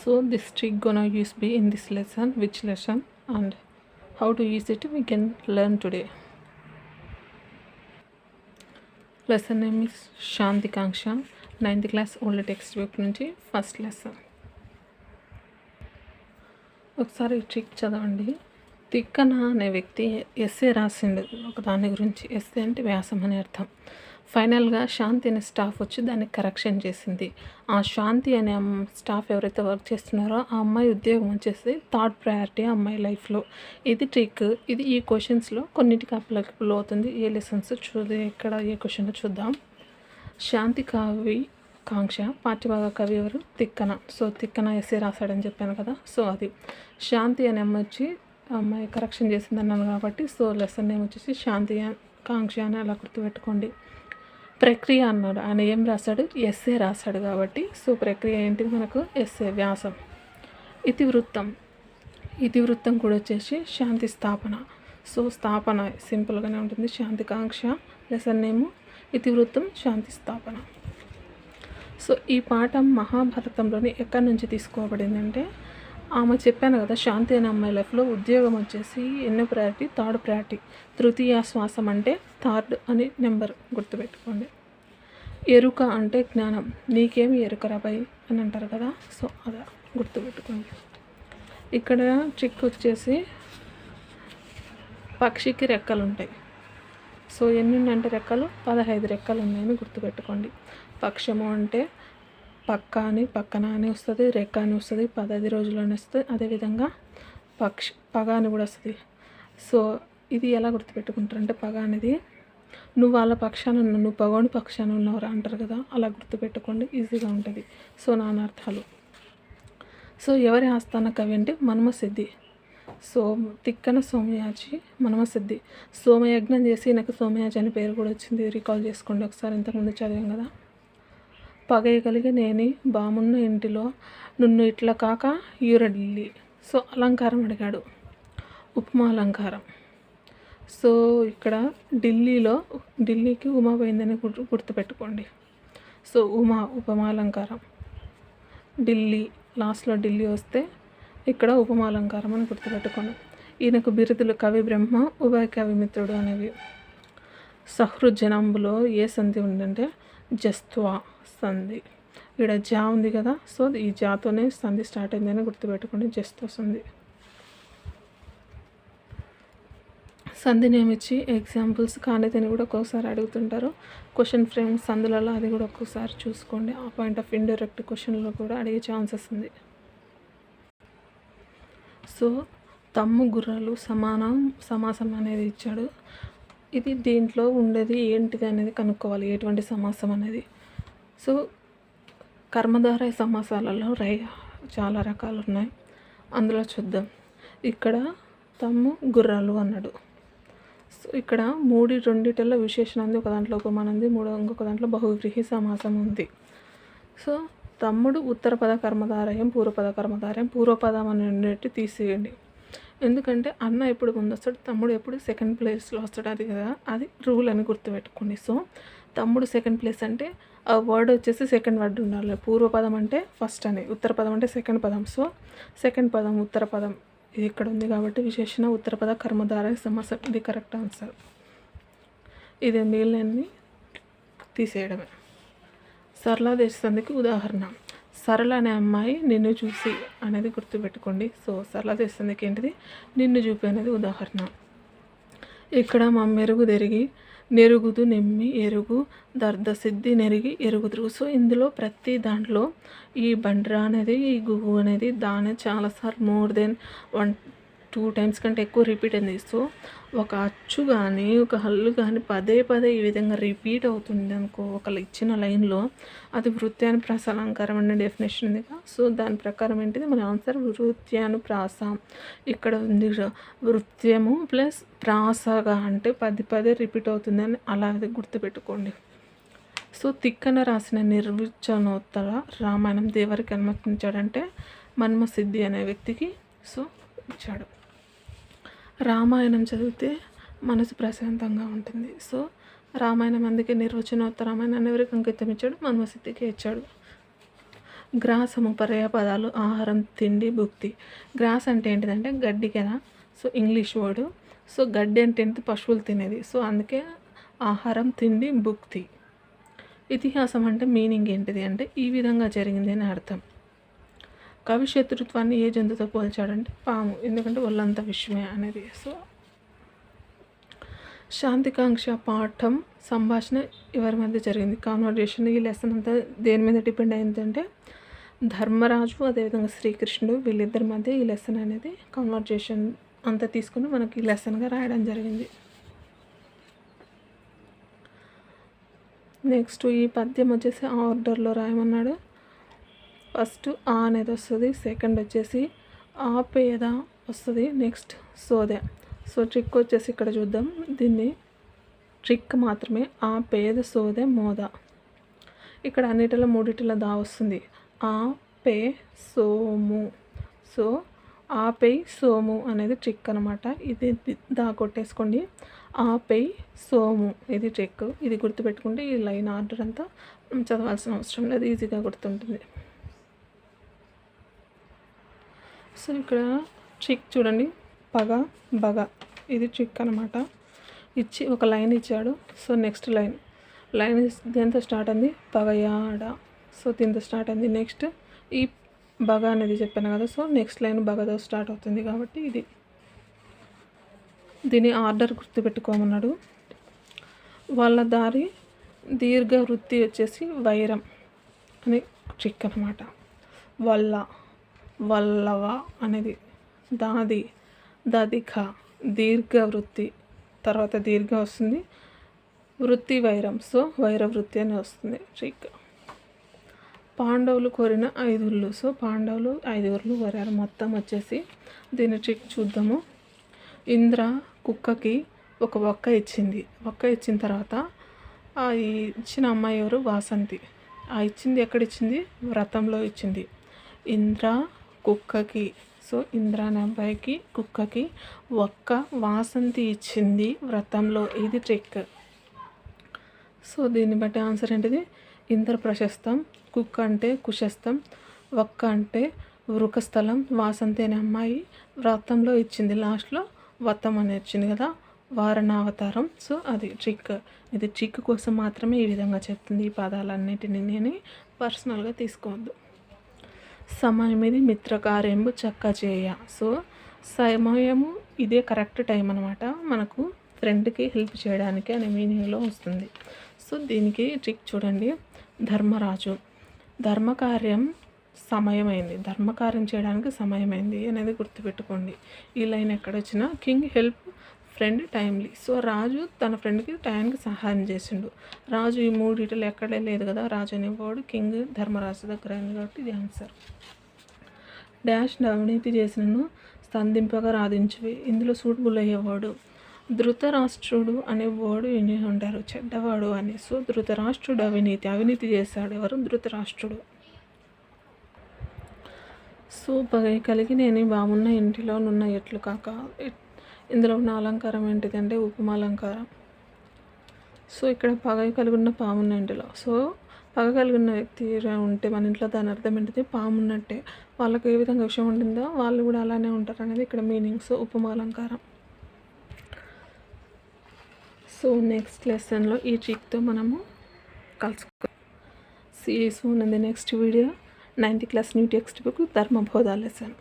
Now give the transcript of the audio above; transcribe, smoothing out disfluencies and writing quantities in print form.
So this trick gonna use be in this lesson, which lesson and how to use it we can learn today. Lesson name is Shanti Kanksha, 9th class old textbook నుంచి first lesson. ఒకసారి trick చదవండి. తిక్కన అనే వ్యక్తి essay రాసిండు ఒక దాని గురించి. Essay అంటే వ్యాసం అని అర్థం. ఫైనల్గా శాంతి అనే స్టాఫ్ వచ్చి దాన్ని కరెక్షన్ చేసింది. ఆ శాంతి అనే స్టాఫ్ ఎవరైతే వర్క్ చేస్తున్నారో ఆ అమ్మాయి ఉద్యోగం వచ్చేసి థర్డ్ ప్రయారిటీ అమ్మాయి లైఫ్లో. ఇది ట్రిక్. ఇది ఈ క్వశ్చన్స్లో కొన్నిటికి అప్లికబుల్ అవుతుంది. ఏ లెసన్స్ ఇక్కడ ఏ క్వశ్చన్లో చూద్దాం. శాంతి కవి కాంక్ష పాఠ్యభాగ కవి ఎవరు? తిక్కన. సో తిక్కన ఎస్సే రాశాడని చెప్పాను కదా. సో అది శాంతి అనే అమ్మాయి వచ్చి అమ్మాయి కరెక్షన్ చేసింది అన్నాను కాబట్టి సో లెసన్ నేమ్ వచ్చేసి శాంతి కాంక్ష అని అలా గుర్తుపెట్టుకోండి. ప్రక్రియ అన్నాడు. ఆయన ఏం రాశాడు? ఎస్సే రాశాడు కాబట్టి సో ప్రక్రియ ఏంటిది మనకు? ఎస్సే వ్యాసం. ఇతివృత్తం. ఇతివృత్తం కూడా వచ్చేసి శాంతి స్థాపన. సో స్థాపన సింపుల్గానే ఉంటుంది. శాంతి కాంక్ష లెసన్ నేము ఇతివృత్తం శాంతి స్థాపన. సో ఈ పాఠం మహాభారతంలోని ఎక్కడి నుంచి తీసుకోబడిందంటే ఆమె చెప్పాను కదా, శాంతి అనే అమ్మాయి లైఫ్లో ఉద్యోగం వచ్చేసి ఎన్నో ప్రయారిటీ? Third priority. తృతీయ శ్వాసం అంటే థర్డ్ అని నెంబర్ గుర్తుపెట్టుకోండి. ఎరుక అంటే జ్ఞానం. నీకేమి ఎరుకరా బై అని అంటారు కదా. సో అలా గుర్తుపెట్టుకోండి. ఇక్కడ ట్రిక్ వచ్చేసి పక్షికి రెక్కలు ఉంటాయి. సో ఎన్ని ఉన్నాయంటే రెక్కలు? 15 రెక్కలు ఉన్నాయని గుర్తుపెట్టుకోండి. పక్షము అంటే పక్క అని పక్కన అని వస్తుంది, రెక్క అని వస్తుంది, 10 రోజుల్లోనే వస్తుంది. అదేవిధంగా పగ అని కూడా వస్తుంది. సో ఇది ఎలా గుర్తుపెట్టుకుంటారంటే పగ అనేది నువ్వు వాళ్ళ పక్షాన ఉన్నావు, నువ్వు పగోని పక్షాన ఉన్నవరా అంటారు కదా, అలా గుర్తుపెట్టుకోండి. ఈజీగా ఉంటుంది. సో నానార్థాలు. సో ఎవరి ఆస్థాన కవి అంటే మన్మసిద్ధి. సో తిక్కన సోమయాజి మన్మసిద్ధి. సోమయజ్ఞం చేసి నాకు సోమయాజి అని పేరు కూడా వచ్చింది. రికాల్ చేసుకోండి ఒకసారి, ఇంతకుముందు చదివాం కదా. పగయగలిగి నేని బామున్న ఇంటిలో నున్ను ఇట్లా కాక యూరడిల్లి. సో అలంకారం అడిగాడు. ఉపమా అలంకారం. సో ఇక్కడ ఢిల్లీకి ఉమా పోయిందని గుర్తుపెట్టుకోండి. సో ఉపమా అలంకారం. ఢిల్లీ లాస్ట్లో ఢిల్లీ వస్తే ఇక్కడ ఉపమా అలంకారం అని గుర్తుపెట్టుకోండి. ఈయనకు బిరుదులు కవి బ్రహ్మ, ఉభయ కవి మిత్రుడు అనేవి. సహృజనంబులో ఏ సంధి ఉందంటే జస్త్వా సంధి. ఇక్కడ జా ఉంది కదా. సో ఈ జాతోనే సంధి స్టార్ట్ అయిందని గుర్తుపెట్టుకోండి. జస్తో సంధి. సంధిని ఏమిచ్చి ఎగ్జాంపుల్స్ కానిదని కూడా ఒక్కోసారి అడుగుతుంటారు. క్వశ్చన్ ఫ్రేమ్ సందులలో అది కూడా ఒక్కోసారి చూసుకోండి. ఆ పాయింట్ ఆఫ్ ఇండైరెక్ట్ క్వశ్చన్లో కూడా అడిగే ఛాన్సెస్ ఉంది. సో తమ్ము గుర్రాలు సమాసం అనేది ఇచ్చాడు. ఇది దీంట్లో ఉండేది ఏంటిది అనేది కనుక్కోవాలి, ఎటువంటి సమాసం అనేది. సో కర్మధారయ సమాసాలలో చాలా రకాలు ఉన్నాయి. అందులో చూద్దాం. ఇక్కడ తమ్ము గుర్రాలు అన్నాడు. సో ఇక్కడ రెండిటిలో విశేషణం ఉంది, ఒక దాంట్లో ఉపమానం ఉంది, ఇంకొక దాంట్లో బహువ్రీహి సమాసం ఉంది. సో తమ్ముడు ఉత్తరపద కర్మధారయం, పూర్వపద కర్మధారయం. పూర్వపదం అనేది తీసేయండి. ఎందుకంటే అన్న ఎప్పుడు ముందు వస్తాడు, తమ్ముడు ఎప్పుడు సెకండ్ ప్లేస్లో వస్తాడు. అది కదా, అది రూల్ అని గుర్తుపెట్టుకోండి. సో తమ్ముడు సెకండ్ ప్లేస్ అంటే ఆ వర్డ్ వచ్చేసి సెకండ్ వర్డ్ ఉండాలి. పూర్వపదం అంటే ఫస్ట్ అని, ఉత్తరపదం అంటే సెకండ్ పదం. సో సెకండ్ పదం ఉత్తరపదం ఇది ఇక్కడ ఉంది కాబట్టి విశేషణ ఉత్తరపద కర్మధారయ సమాసం. ఇది కరెక్ట్ ఆన్సర్. ఇది మిగిలినన్ని తీసేయడమే. సరళ దేశసంధికి ఉదాహరణ. సరళ అనే అమ్మాయి నిన్ను చూసి అనేది గుర్తుపెట్టుకోండి. సో సరళ దేశసంధికి ఏంటిది? నిన్ను చూపి అనేది ఉదాహరణ. ఇక్కడ మా మెరుగు తిరిగి నెరుగుదు నెమ్మి ఎరుగు దర్ద సిద్ధి నెరిగి ఎరుగుదురు. సో ఇందులో ప్రతి దాంట్లో ఈ బండ్రా అనేది, ఈ గువ్వు అనేది, దాని చాలాసార్లు మోర్ దెన్ 1-2 టైమ్స్ కంటే ఎక్కువ రిపీట్ అయింది. సో ఒక అచ్చు కానీ ఒక హల్లు కానీ పదే ఈ విధంగా రిపీట్ అవుతుంది అనుకో ఒక ఇచ్చిన లైన్లో, అది వృత్యానుప్రాస అలంకారం అనే డెఫినేషన్ ఉంది కదా. సో దాని ప్రకారం ఏంటిది మన ఆన్సర్? వృత్యానుప్రాస. ఇక్కడ ఉంది వృత్యము ప్లస్ ప్రాసగా అంటే పదే రిపీట్ అవుతుంది అని అలాగే గుర్తుపెట్టుకోండి. సో తిక్కన రాసిన నిర్వచనోత్తర రామాయణం దేవరికి అనుమతించాడంటే మన్మసిద్ధి అనే వ్యక్తికి సో ఇచ్చాడు. రామాయణం చదివితే మనసు ప్రశాంతంగా ఉంటుంది. సో రామాయణం అందుకే నిర్వచనోత్తర రామాయణాన్ని ఎవరికి అంకితం ఇచ్చాడు? మన్మసిద్ధికి ఇచ్చాడు. గ్రాసము పర్యాయ పదాలు ఆహారం, తిండి, భుక్తి. గ్రాస్ అంటే ఏంటిదంటే గడ్డి కదా, సో ఇంగ్లీష్ వర్డ్. సో గడ్డి అంటే ఏంటి, పశువులు తినేది. సో అందుకే ఆహారం, తిండి, భుక్తి. ఇతిహాసం అంటే మీనింగ్ ఏంటిది అంటే ఈ విధంగా జరిగింది అని అర్థం. కవి శత్రుత్వాన్ని ఏ జంతువుతో పోల్చాడంటే పాము, ఎందుకంటే ఒళ్ళంతా విషమే అనేది. సో శాంతికాంక్ష పాఠం సంభాషణ ఎవరి మధ్య జరిగింది, కాన్వర్జేషన్. ఈ లెసన్ అంతా దేని మీద డిపెండ్ అయిందంటే ధర్మరాజు అదేవిధంగా శ్రీకృష్ణుడు వీళ్ళిద్దరి మధ్య ఈ లెసన్ అనేది కాన్వర్జేషన్ అంతా తీసుకుని మనకి ఈ లెసన్గా రాయడం జరిగింది. నెక్స్ట్ ఈ పద్యం వచ్చేసి ఆర్డర్లో రాయమన్నాడు. ఫస్ట్ ఆ అనేది వస్తుంది, సెకండ్ వచ్చేసి ఆపేద వస్తుంది, నెక్స్ట్ సోదె. సో ట్రిక్ వచ్చేసి ఇక్కడ చూద్దాం, దీన్ని ట్రిక్ మాత్రమే. ఆ పేద సోదె మోద. ఇక్కడ అన్నిటిలో మూడిటిలో దా వస్తుంది. ఆ పే సోము. సో ఆ పే సోము అనేది ట్రిక్ అనమాట. ఇది దా కొట్టేసుకోండి. ఆ పే సోము ఇది ట్రిక్. ఇది గుర్తుపెట్టుకుంటే ఈ లైన్ ఆర్డర్ అంతా చదవాల్సిన అవసరం లేదు, ఈజీగా గుర్తుంటుంది. సో ఇక్కడ ట్రిక్ చూడండి, పగ బగ ఇది ట్రిక్ అనమాట. ఇచ్చి ఒక లైన్ ఇచ్చాడు. సో నెక్స్ట్ లైన్ దీంతో స్టార్ట్ అయింది పగయాడ. సో దీంతో స్టార్ట్ అయింది. నెక్స్ట్ ఈ బగ అనేది చెప్పాను కదా, సో నెక్స్ట్ లైన్ బగతో స్టార్ట్ అవుతుంది కాబట్టి ఇది. దీని ఆర్డర్ గుర్తుపెట్టుకోమన్నాడు. వాళ్ళ దారి దీర్ఘ వృత్తి వచ్చేసి వైరం అని ట్రిక్ అనమాట. వల్లవ అనేది దాది దదిఖ దీర్ఘ వృత్తి, తర్వాత దీర్ఘ వస్తుంది, వృత్తి వైరం. సో వైర వృత్తి అని వస్తుంది ట్రిక్. పాండవులు కోరిన 5 ఊర్లు. సో పాండవులు 5 ఊర్లు కోరారు మొత్తం వచ్చేసి. దీని ట్రిక్ చూద్దాము. ఇంద్ర కుక్కకి ఒక ఒక్క ఇచ్చింది. ఒక్క ఇచ్చిన తర్వాత ఆ ఇచ్చిన అమ్మాయి ఎవరు, వాసంతి. ఆ ఇచ్చింది ఎక్కడ ఇచ్చింది, వ్రతంలో ఇచ్చింది. ఇంద్ర కుక్కకి, సో ఇంద్ర అనే అబ్బాయికి కుక్కకి ఒక్క వాసంతి ఇచ్చింది వ్రతంలో. ఇది ట్రిక్. సో దీన్ని బట్టి ఆన్సర్ ఏంటిది, ఇంద్ర ప్రశస్తం, కుక్క అంటే కుశస్థం, ఒక్క అంటే వృకస్థలం, వాసంతి అనే అమ్మాయి వ్రతంలో ఇచ్చింది. లాస్ట్లో వతం అని వచ్చింది కదా, వారణావతారం. సో అది ట్రిక్. ఇది ట్రిక్ కోసం మాత్రమే ఈ విధంగా చెప్తుంది. ఈ పదాలన్నిటిని నేను పర్సనల్గా తీసుకోవద్దు. సమయం ఇది మిత్రకార్యంబు చక్క చేయ. సో సమయము ఇదే కరెక్ట్ టైం అనమాట, మనకు ఫ్రెండ్కి హెల్ప్ చేయడానికి అనే మీనింగ్లో వస్తుంది. సో దీనికి ట్రిక్ చూడండి. ధర్మరాజు ధర్మకార్యం సమయమైంది, ధర్మకార్యం చేయడానికి సమయమైంది అనేది గుర్తుపెట్టుకోండి. ఈ లైన్ ఎక్కడ వచ్చినా king help friend timely. So Raju తన ఫ్రెండ్కి టైంకి సహాయం చేసిండు. రాజు ఈ మూడిటిలో ఎక్కడే లేదు కదా, రాజు అనేవాడు కింగ్ ధర్మరాజు దగ్గర అయింది కాబట్టి ఇది ఆన్సర్. డాష్ అవినీతి చేసినను స్తంభింపగా రాధించువి. ఇందులో సూటబుల్ అయ్యేవాడు ధృతరాష్ట్రుడు అనే వర్డ్ విని ఉంటారు, చెడ్డవాడు అని. సో ధృతరాష్ట్రుడు అవినీతి చేశాడు. ఎవరు, ధృతరాష్ట్రుడు. సో పగై కలిగి నేను బాగున్న ఇంటిలో నున్న ఎట్లు కాక. ఇందులో ఉన్న అలంకారం ఏంటిదంటే ఉపమాలంకారం. సో ఇక్కడ పగ కలిగి ఉన్న పామున్న ఇంటిలో. సో పగ కలిగి ఉన్న వ్యక్తి ఉంటే మన ఇంట్లో దాని అర్థం ఏంటిది, పాము ఉన్నట్టే. వాళ్ళకి ఏ విధంగా విషయం ఉంటుందో వాళ్ళు కూడా అలానే ఉంటారు అనేది ఇక్కడ మీనింగ్. సో ఉపమాలంకారం. సో నెక్స్ట్ లెసన్లో ఈ ట్రిక్తో మనము కలుసుకో. See soon in the next video. 9th class new text book Dharmabodha lesson.